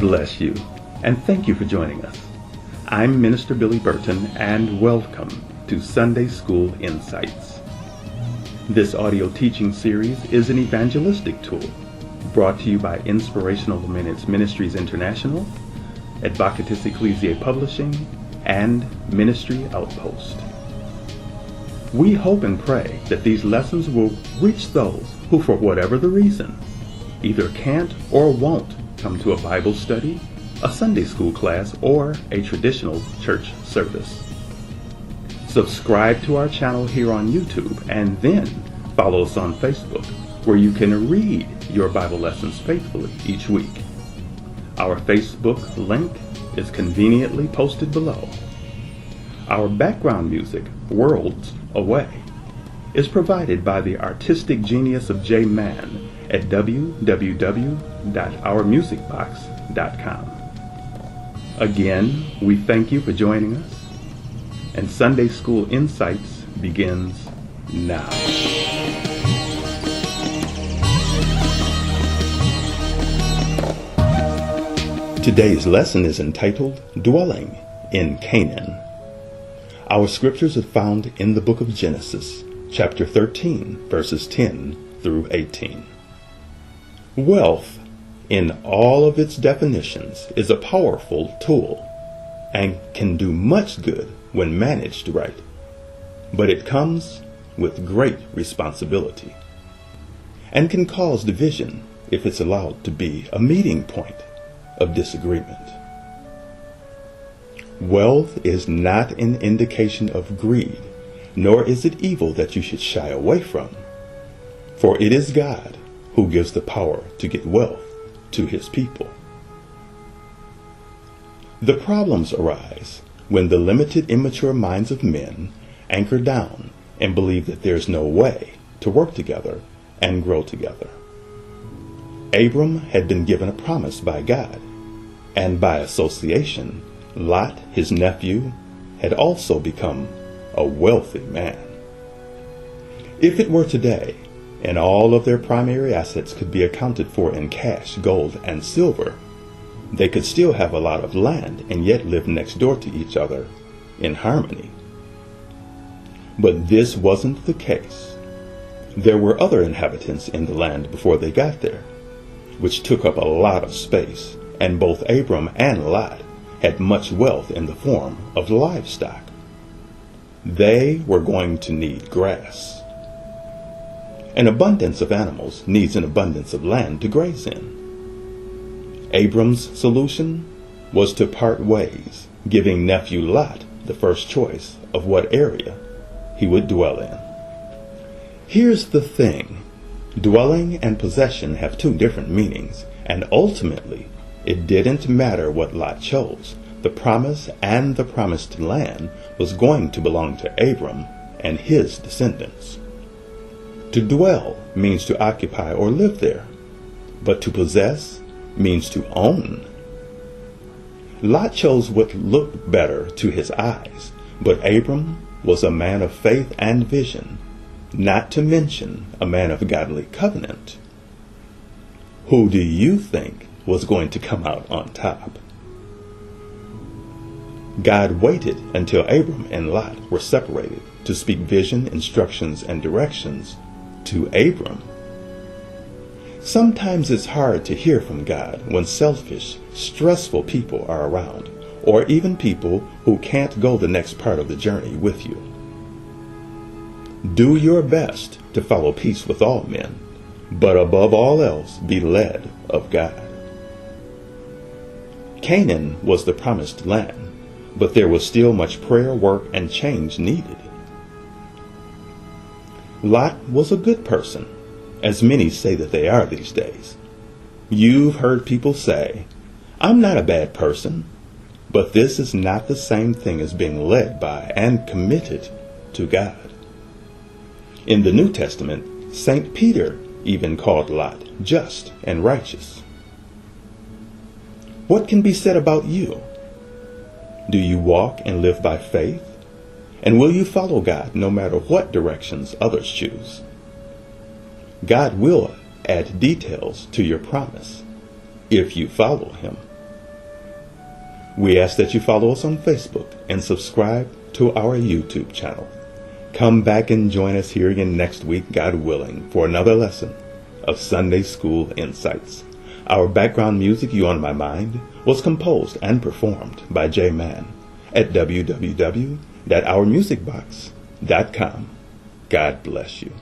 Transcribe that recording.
bless you, and thank you for joining us. I'm Minister Billy Burton, and welcome to Sunday School Insights. This audio teaching series is an evangelistic tool brought to you by Inspirational Minutes Ministries International, Advocatus Ecclesiae Publishing, and Ministry Outpost. We hope and pray that these lessons will reach those who, for whatever the reason, either can't or won't come to a Bible study, a Sunday school class, or a traditional church service. Subscribe to our channel here on YouTube and then follow us on Facebook, where you can read your Bible lessons faithfully each week. Our Facebook link is conveniently posted below. Our background music, Worlds Away, is provided by the artistic genius of J. Mann at www.ourmusicbox.com. Again, we thank you for joining us, and Sunday School Insights begins now. Today's lesson is entitled Dwelling in Canaan. Our scriptures are found in the book of Genesis, chapter 13, verses 10 through 18. Wealth, in all of its definitions, is a powerful tool and can do much good when managed right. But it comes with great responsibility and can cause division if it's allowed to be a meeting point of disagreement. Wealth is not an indication of greed, nor is it evil that you should shy away from, for it is God who gives the power to get wealth to his people. The problems arise when the limited, immature minds of men anchor down and believe that there's no way to work together and grow together. Abram had been given a promise by God, and by association, Lot, his nephew, had also become a wealthy man. If it were today, and all of their primary assets could be accounted for in cash, gold, and silver, they could still have a lot of land and yet live next door to each other in harmony. But this wasn't the case. There were other inhabitants in the land before they got there, which took up a lot of space, and both Abram and Lot had much wealth in the form of livestock. They were going to need grass. An abundance of animals needs an abundance of land to graze in. Abram's solution was to part ways, giving nephew Lot the first choice of what area he would dwell in. Here's the thing. Dwelling and possession have two different meanings, and ultimately, it didn't matter what Lot chose. The promise and the promised land was going to belong to Abram and his descendants. To dwell means to occupy or live there, but to possess means to own. Lot chose what looked better to his eyes, but Abram was a man of faith and vision, not to mention a man of godly covenant. Who do you think was going to come out on top? God waited until Abram and Lot were separated to speak vision, instructions, and directions to Abram. Sometimes it's hard to hear from God when selfish, stressful people are around, or even people who can't go the next part of the journey with you. Do your best to follow peace with all men, but above all else, be led of God. Canaan was the promised land, but there was still much prayer, work, and change needed. Lot was a good person, as many say that they are these days. You've heard people say, "I'm not a bad person," but this is not the same thing as being led by and committed to God. In the New Testament, St. Peter even called Lot just and righteous. What can be said about you? Do you walk and live by faith? And will you follow God no matter what directions others choose? God will add details to your promise if you follow him. We ask that you follow us on Facebook and subscribe to our YouTube channel. Come back and join us here again next week, God willing, for another lesson of Sunday School Insights. Our background music, You On My Mind, was composed and performed by J Man at www.ourmusicbox.com. God bless you.